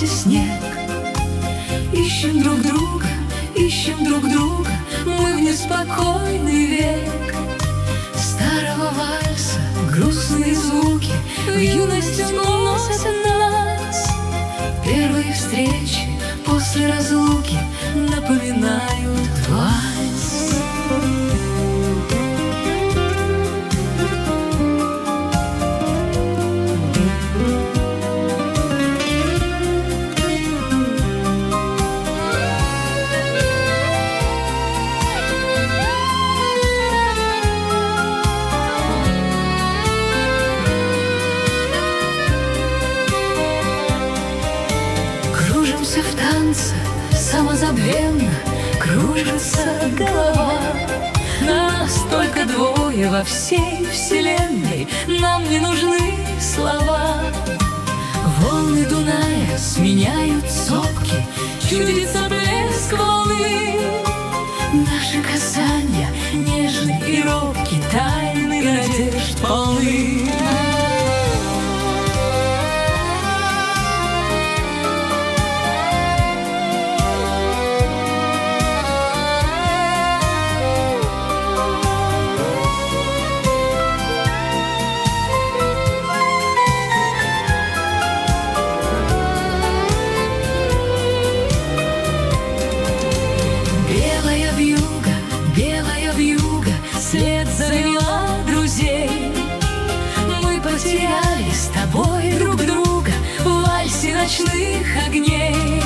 рассвете снег. Ищем друг друга, мы в неспокойный век. Старого вальса грустные звуки в юность уносят нас. Первые встречи после разлуки напоминают вальс. Кружимся в танце, самозабвенно кружится голова. Нас только двое во всей вселенной, нам не нужны слова. Волны Дуная сменяют сопки, чудится блеск волны. Наши касания нежны и робки, тайны надежд полны. Белая вьюга след завела друзей. Мы потеряли с тобой друг друга в вальсе ночных огней.